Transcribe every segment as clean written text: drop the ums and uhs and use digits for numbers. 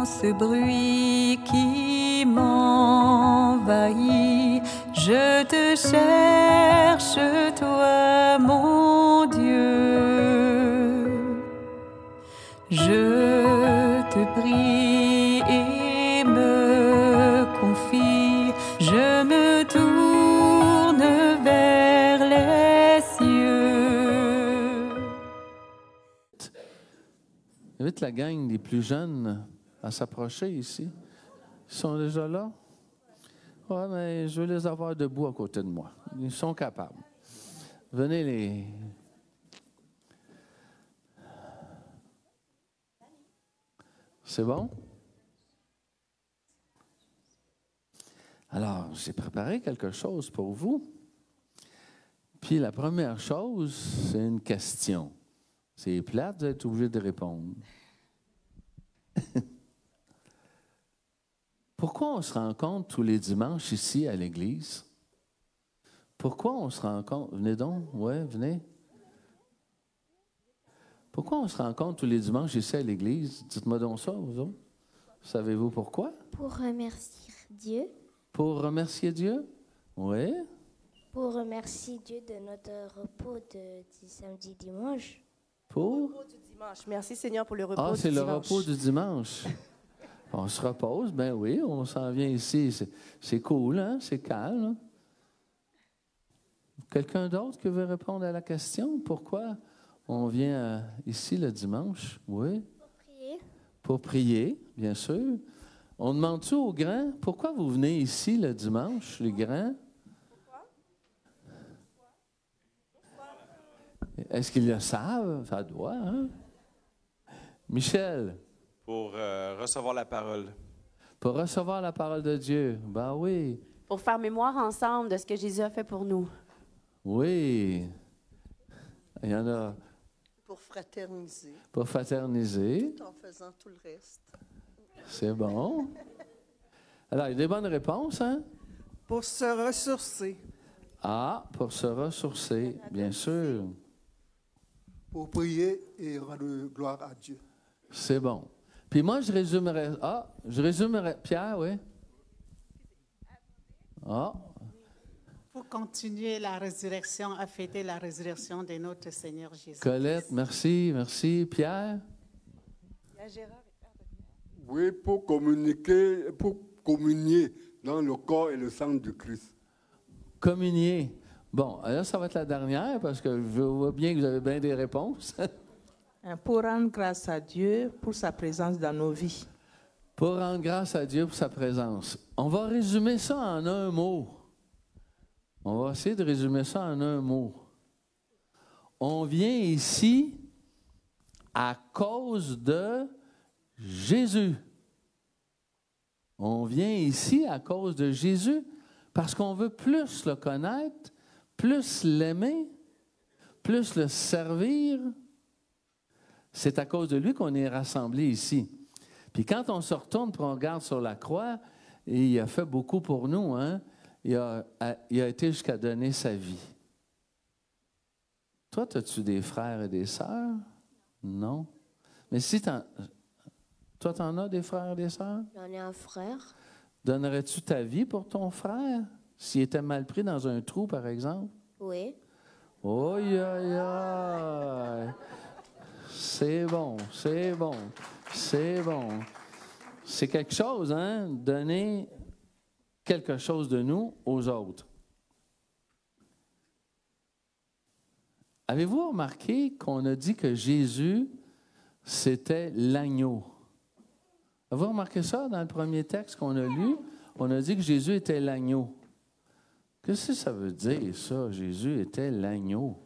ce bruit qui m'envahit, je te cherche, toi, mon Dieu. Je te prie et me confie, je me tourne vers les cieux. J'invite la gang des plus jeunes à s'approcher ici. Ils sont déjà là? Oui, mais je veux les avoir debout à côté de moi. Ils sont capables. Venez les... C'est bon? Alors, j'ai préparé quelque chose pour vous. Puis la première chose, c'est une question. C'est plate, vous êtes obligé de répondre. Pourquoi on se rencontre tous les dimanches ici à l'église? Pourquoi on se rencontre? Venez donc, ouais, venez. Pourquoi on se rencontre tous les dimanches ici à l'église? Dites-moi donc ça, vous autres. Savez-vous pourquoi? Pour remercier Dieu. Pour remercier Dieu? Oui. Pour remercier Dieu de notre repos du samedi dimanche. Pour? Le repos du dimanche. Merci Seigneur pour le repos du dimanche. Ah, c'est le repos du dimanche. On se repose, ben oui, on s'en vient ici. C'est cool, hein? C'est calme. Hein? Quelqu'un d'autre qui veut répondre à la question? Pourquoi on vient ici le dimanche? Oui. Pour prier. Pour prier, bien sûr. On demande-tu aux grands, pourquoi vous venez ici le dimanche, les grands? Est-ce qu'ils le savent? Ça doit, hein? Michel? Pour recevoir la parole. Pour recevoir la parole de Dieu. Ben oui. Pour faire mémoire ensemble de ce que Jésus a fait pour nous. Oui. Il y en a. Pour fraterniser. Pour fraterniser. Tout en faisant tout le reste. C'est bon. Alors, il y a des bonnes réponses, hein? Pour se ressourcer. Ah, pour se ressourcer, bien sûr. Pour prier et rendre gloire à Dieu. C'est bon. Puis moi, je résumerais... Pierre, oui? Ah. Pour continuer la résurrection, à fêter la résurrection de notre Seigneur Jésus. Colette, merci, merci. Pierre? Il y a Gérard. Oui, pour communier dans le corps et le sang du Christ. Communier. Bon, là, ça va être la dernière parce que je vois bien que vous avez bien des réponses. Pour rendre grâce à Dieu pour sa présence dans nos vies. Pour rendre grâce à Dieu pour sa présence. On va résumer ça en un mot. On va essayer de résumer ça en un mot. On vient ici à cause de Jésus. On vient ici à cause de Jésus parce qu'on veut plus le connaître, plus l'aimer, plus le servir. C'est à cause de lui qu'on est rassemblés ici. Puis quand on se retourne et on regarde sur la croix, il a fait beaucoup pour nous, hein? Il a été jusqu'à donner sa vie. Toi, as-tu des frères et des sœurs? Non. Mais si toi, t'en as des frères et des sœurs? J'en ai un frère. Donnerais-tu ta vie pour ton frère? S'il était mal pris dans un trou, par exemple? Oui. Oh, aïe, aïe. C'est bon, c'est bon, c'est bon. C'est quelque chose, hein? Donner quelque chose de nous aux autres. Avez-vous remarqué qu'on a dit que Jésus, c'était l'agneau? Avez-vous remarqué ça dans le premier texte qu'on a lu? On a dit que Jésus était l'agneau. Qu'est-ce que ça veut dire, ça? Jésus était l'agneau.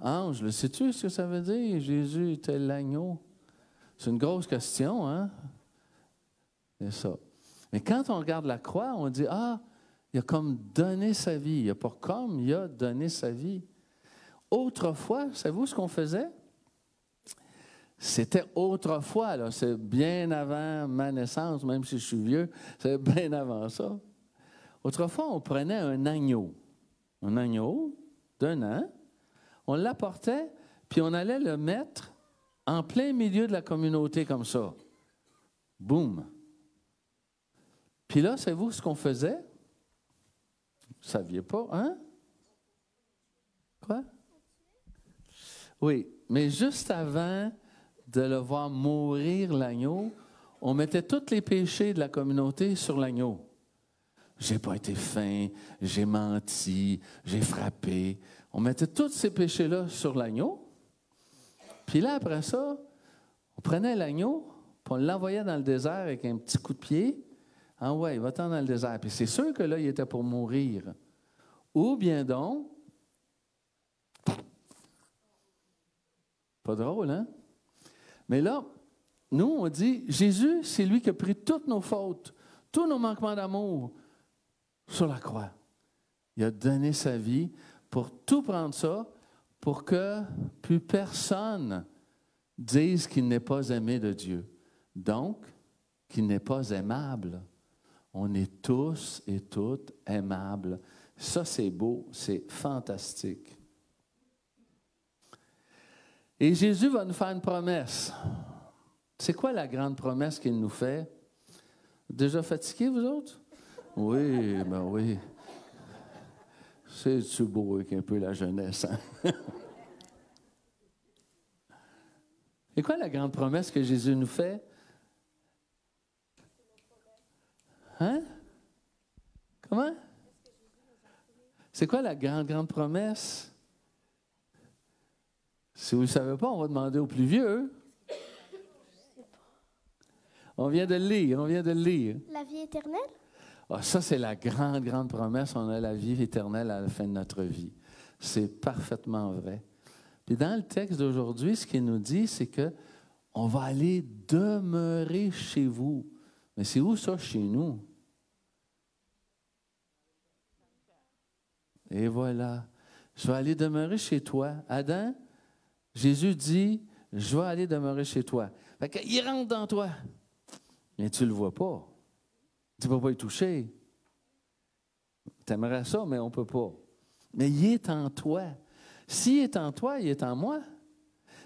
Ange, le sais-tu ce que ça veut dire? Jésus était l'agneau. C'est une grosse question, hein? C'est ça. Mais quand on regarde la croix, on dit, ah, il a comme donné sa vie. Il n'a pas comme, il a donné sa vie. Autrefois, savez-vous ce qu'on faisait? C'était autrefois, là. C'est bien avant ma naissance, même si je suis vieux, c'est bien avant ça. Autrefois, on prenait un agneau d'un an, on l'apportait, puis on allait le mettre en plein milieu de la communauté comme ça. Boum! Puis là, savez-vous ce qu'on faisait? Vous ne saviez pas, hein? Quoi? Oui, mais juste avant de le voir mourir, l'agneau, on mettait tous les péchés de la communauté sur l'agneau. J'ai pas été fin, j'ai menti, j'ai frappé. On mettait tous ces péchés-là sur l'agneau. Puis là, après ça, on prenait l'agneau, puis on l'envoyait dans le désert avec un petit coup de pied. Ah ouais, il va-t'en dans le désert. Puis c'est sûr que là, il était pour mourir. Ou bien donc, pas drôle, hein? Mais là, nous, on dit, Jésus, c'est lui qui a pris toutes nos fautes, tous nos manquements d'amour sur la croix. Il a donné sa vie pour tout prendre ça, pour que plus personne dise qu'il n'est pas aimé de Dieu. Donc, qu'il n'est pas aimable. On est tous et toutes aimables. Ça, c'est beau, c'est fantastique. Et Jésus va nous faire une promesse. C'est quoi la grande promesse qu'il nous fait? Déjà fatigués, vous autres? Oui, ben oui. C'est-tu beau avec un peu la jeunesse, hein? C'est quoi la grande promesse que Jésus nous fait? Hein? Comment? C'est quoi la grande promesse? Si vous ne le savez pas, on va demander aux plus vieux. On vient de le lire, La vie éternelle? Ah, ça, c'est la grande promesse. On a la vie éternelle à la fin de notre vie. C'est parfaitement vrai. Puis dans le texte d'aujourd'hui, ce qu'il nous dit, c'est que on va aller demeurer chez vous. Mais c'est où ça, chez nous? Et voilà. Je vais aller demeurer chez toi. Adam, Jésus dit, je vais aller demeurer chez toi. Fait qu'il rentre dans toi. Mais tu ne le vois pas. Tu ne peux pas y toucher. Tu aimerais ça, mais on ne peut pas. Mais il est en toi. S'il est en toi, il est en moi.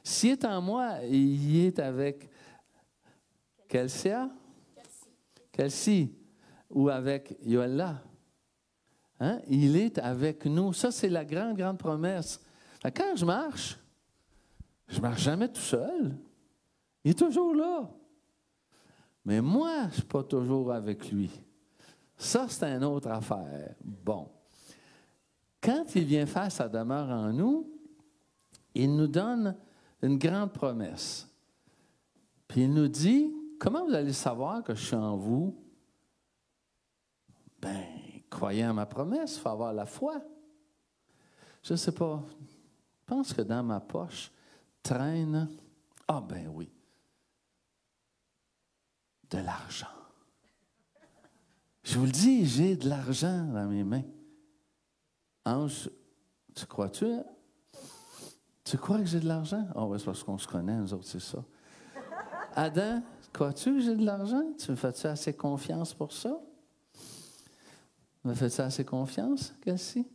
S'il est en moi, il est avec Kelsia? Kelsie. Ou avec Yoella. Hein? Il est avec nous. Ça, c'est la grande promesse. Quand je marche jamais tout seul. Il est toujours là. Mais moi, je ne suis pas toujours avec lui. Ça, c'est une autre affaire. Bon. Quand il vient faire sa demeure en nous, il nous donne une grande promesse. Puis il nous dit, comment vous allez savoir que je suis en vous? Ben, croyez en ma promesse, il faut avoir la foi. Je ne sais pas. Je pense que dans ma poche traîne, ben oui, de l'argent. Je vous le dis, j'ai de l'argent dans mes mains. Ange, tu crois-tu? Hein? Tu crois que j'ai de l'argent? Oui, c'est parce qu'on se connaît, nous autres, c'est ça. Adam, crois-tu que j'ai de l'argent? Tu me fais-tu assez confiance pour ça? Me fais-tu assez confiance, Cassie?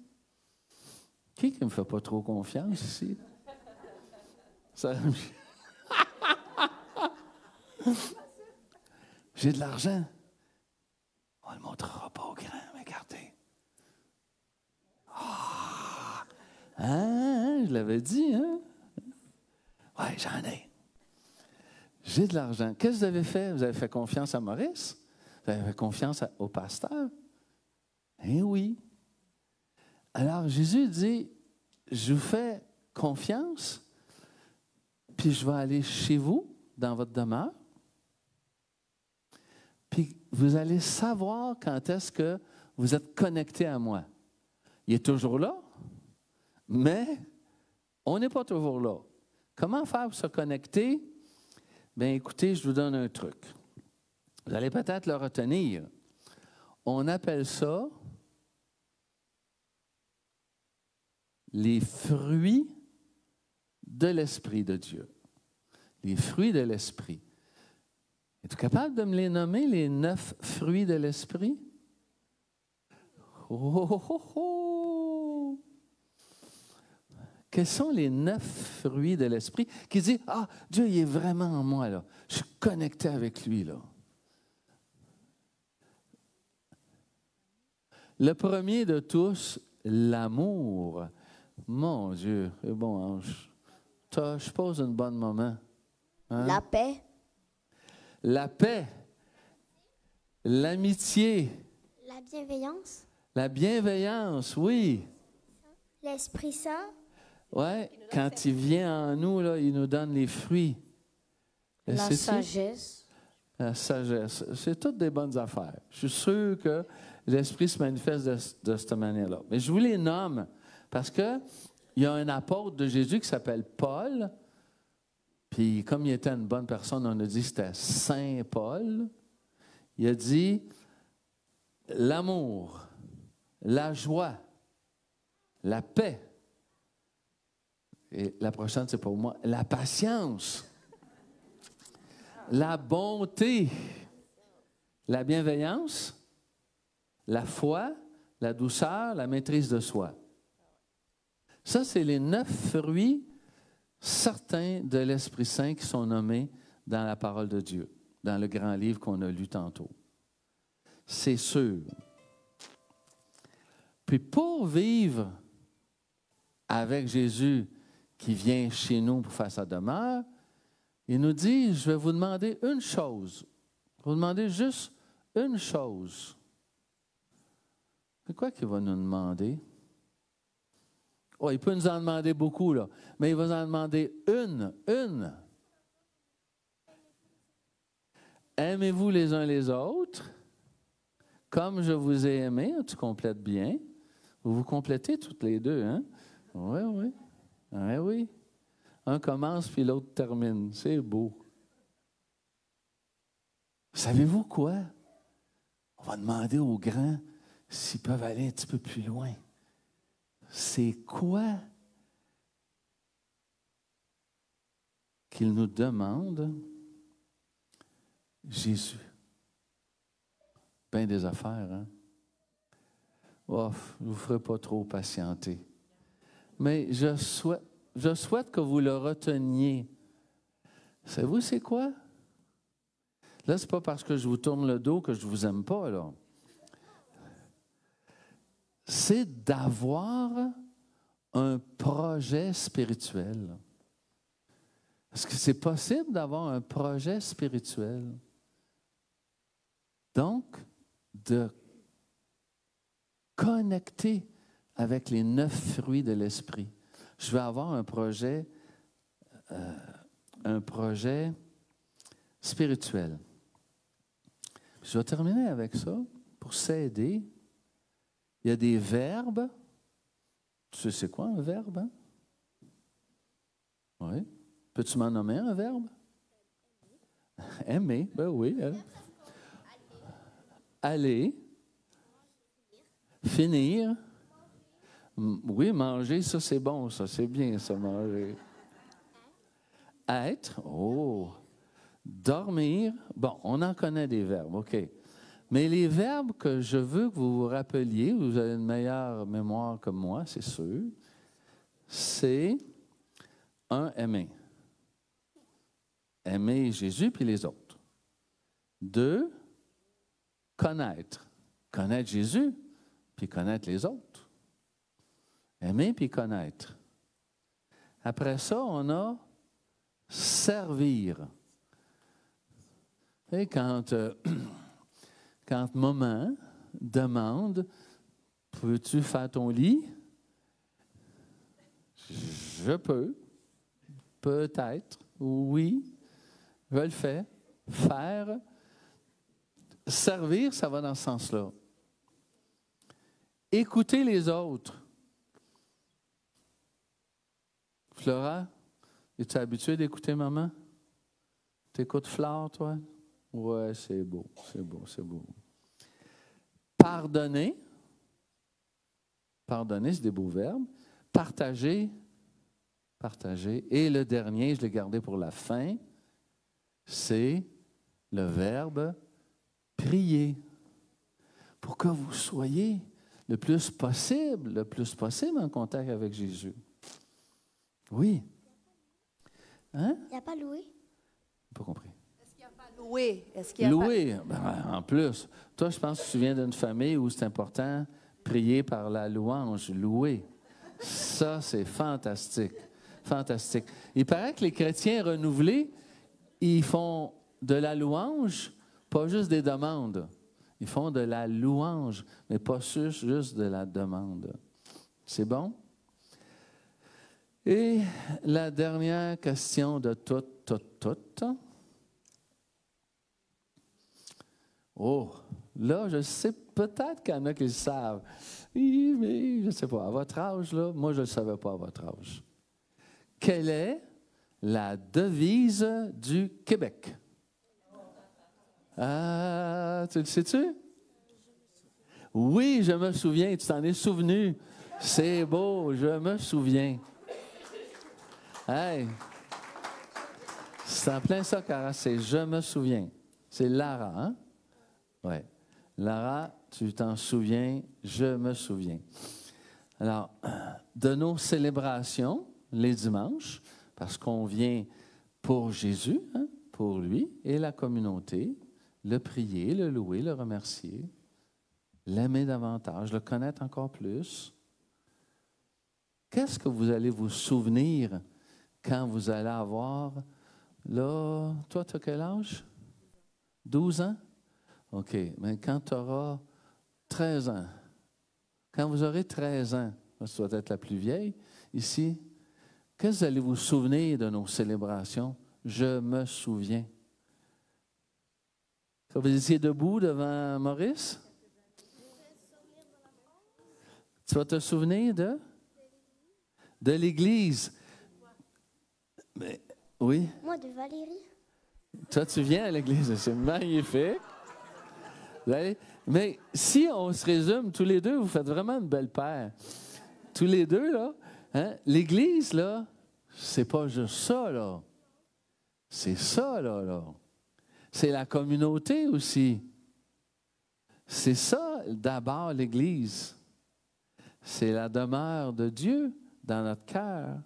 Qui ne me fait pas trop confiance ici? Ça... J'ai de l'argent. On ne le montrera pas au grand, mais regardez. Je l'avais dit, hein? Oui, j'en ai. J'ai de l'argent. Qu'est-ce que vous avez fait? Vous avez fait confiance à Maurice? Vous avez fait confiance au pasteur? Eh oui. Alors, Jésus dit, je vous fais confiance, puis je vais aller chez vous, dans votre demeure, puis vous allez savoir quand est-ce que vous êtes connecté à moi. Il est toujours là, mais on n'est pas toujours là. Comment faire pour se connecter? Bien, écoutez, je vous donne un truc. Vous allez peut-être le retenir. On appelle ça les fruits de l'Esprit de Dieu. Les fruits de l'Esprit. Es-tu capable de me les nommer, les 9 fruits de l'Esprit? Quels sont les 9 fruits de l'Esprit qui disent, Dieu, il est vraiment en moi, là. Je suis connecté avec lui, là. Le premier de tous, l'amour. Mon Dieu, c'est bon, Ange. Je pose un bon moment. Hein? La paix, La paix, l'amitié, la bienveillance, la bienveillance, oui. l'Esprit Saint, Ouais, quand il vient en nous, là, il nous donne les fruits. Et la c'est-tu? sagesse. La sagesse. C'est toutes des bonnes affaires. Je suis sûr que l'Esprit se manifeste de cette manière-là. Mais je vous les nomme parce qu'il y a un apôtre de Jésus qui s'appelle Paul. Puis comme il était une bonne personne, on a dit que c'était Saint Paul. Il a dit l'amour, la joie, la paix. Et la prochaine, c'est pour moi, la patience, la bonté, la bienveillance, la foi, la douceur, la maîtrise de soi. Ça, c'est les 9 fruits certains de l'Esprit Saint qui sont nommés dans la parole de Dieu, dans le grand livre qu'on a lu tantôt. C'est sûr. Puis pour vivre avec Jésus qui vient chez nous pour faire sa demeure, il nous dit, je vais vous demander une chose. Je vais vous demander juste une chose. C'est quoi qu'il va nous demander? Oh, il peut nous en demander beaucoup, là, mais il va nous en demander une. Aimez-vous les uns les autres, comme je vous ai aimé. Tu complètes bien. Vous vous complétez toutes les deux, hein? Oui, oui. Oui, oui. Un commence, puis l'autre termine. C'est beau. Savez-vous quoi? On va demander aux grands s'ils peuvent aller un petit peu plus loin. C'est quoi qu'ils nous demandent? Jésus. Ben des affaires, hein? Oh, je ne vous ferai pas trop patienter. Mais je souhaite que vous le reteniez. Savez-vous c'est quoi? Là, ce n'est pas parce que je vous tourne le dos que je ne vous aime pas, là. C'est d'avoir un projet spirituel. Est-ce que c'est possible d'avoir un projet spirituel? Donc, de connecter avec les 9 fruits de l'Esprit. Je vais avoir un projet spirituel. Je vais terminer avec ça pour s'aider. Il y a des verbes. Tu sais c'est quoi un verbe? Hein? Oui. Peux-tu m'en nommer un verbe? Aimer, ben oui. Hein? Aller. Finir. Oui, manger, ça c'est bon, ça c'est bien, ça, manger. Être. Oh. Dormir. Bon, on en connaît des verbes, OK. Mais les verbes que je veux que vous vous rappeliez, vous avez une meilleure mémoire que moi, c'est sûr, c'est un, aimer. Aimer Jésus puis les autres. 2, connaître. Connaître Jésus puis connaître les autres. Aimer puis connaître. Après ça, on a servir. Et quand maman demande, peux-tu faire ton lit? Je peux. Peut-être. Oui. Je le fais. Faire. Servir, ça va dans ce sens-là. Écouter les autres. Flora, es-tu habituée d'écouter maman? T'écoutes Flore, toi? Ouais, c'est beau, c'est beau, c'est beau. Pardonner. Pardonner, c'est des beaux verbes. Partager. Partager. Et le dernier, je l'ai gardé pour la fin, c'est le verbe prier. Pour que vous soyez le plus possible en contact avec Jésus. Oui. Hein? Il n'y a pas loué? Pas compris. Louer. Est-ce qu'il y a Louer, ben, en plus. Toi, je pense que tu viens d'une famille où c'est important prier par la louange, louer. Ça, c'est fantastique. Fantastique. Il paraît que les chrétiens renouvelés, ils font de la louange, pas juste des demandes. Ils font de la louange, mais pas juste de la demande. C'est bon? Et la dernière question de tout. Oh, là, je sais peut-être qu'il y en a qui le savent. Oui, mais je ne sais pas. À votre âge, là, moi, je ne le savais pas à votre âge. Quelle est la devise du Québec? Ah, tu le sais-tu? Oui, je me souviens. Tu t'en es souvenu. C'est beau, je me souviens. Hey! C'est en plein ça, Cara. C'est « je me souviens ». C'est Lara, hein? Oui. Lara, tu t'en souviens, je me souviens. Alors, de nos célébrations, les dimanches, parce qu'on vient pour Jésus, hein, pour lui et la communauté, le prier, le louer, le remercier, l'aimer davantage, le connaître encore plus. Qu'est-ce que vous allez vous souvenir quand vous allez avoir, là, toi, tu as quel âge? 12 ans? OK, mais quand tu auras 13 ans, quand vous aurez 13 ans, ça doit être la plus vieille ici, qu'est-ce que vous allez vous souvenir de nos célébrations? Je me souviens. Quand vous étiez debout devant Maurice? Tu vas te souvenir de l'Église. Mais, oui? Moi, de Valérie. Toi, tu viens à l'Église, c'est magnifique. Mais si on se résume, tous les deux, vous faites vraiment une belle paire. Tous les deux, là, hein? L'Église, là, c'est pas juste ça, là. C'est ça, là. C'est la communauté aussi. C'est ça, d'abord, l'Église. C'est la demeure de Dieu dans notre cœur.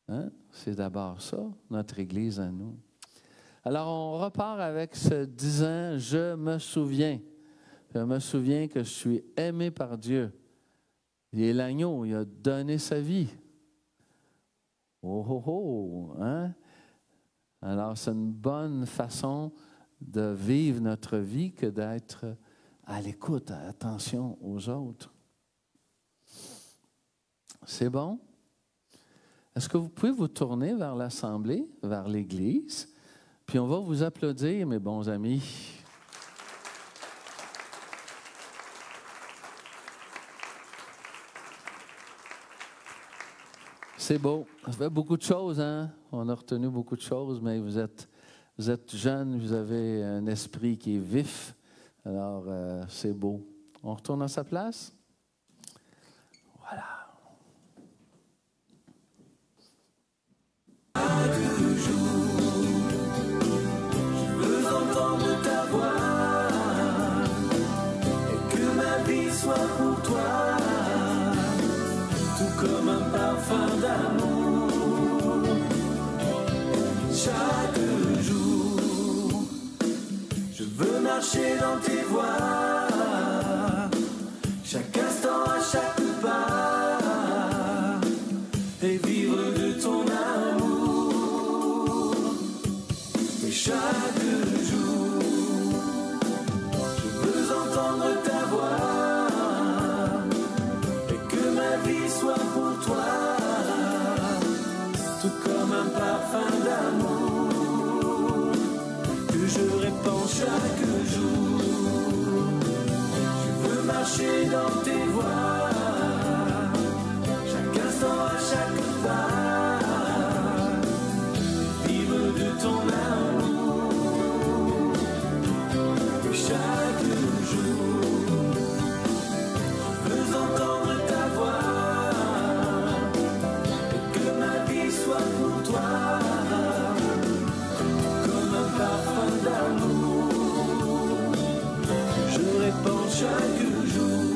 Hein? C'est d'abord ça, notre Église à nous. Alors, on repart avec ce disant « Je me souviens ». Je me souviens que je suis aimé par Dieu. Il est l'agneau, il a donné sa vie. Oh, oh, oh! Hein? Alors, c'est une bonne façon de vivre notre vie que d'être à l'écoute, attention aux autres. C'est bon? Est-ce que vous pouvez vous tourner vers l'Assemblée, vers l'Église? Puis on va vous applaudir, mes bons amis. C'est beau. Ça fait beaucoup de choses, hein? On a retenu beaucoup de choses, mais vous êtes jeunes, vous avez un esprit qui est vif. Alors, c'est beau. On retourne à sa place? Voilà. Chaque jour, je veux entendre ta voix et que ma vie soit pour toi, tout comme un parfum d'amour. Chaque jour, je veux marcher dans tes voies, chaque instant, à chaque pas, et vivre de ton amour. Et chaque jour, je veux entendre ta voix et que ma vie soit pour toi, tout comme un parfum d'amour que je répands chaque jour. Je veux marcher dans tes voies, chaque instant, à chaque pas, vivre de ton amour. Et chaque jour, je veux entendre ta voix et que ma vie soit pour toi, comme un parfum d'amour que je répands chaque jour.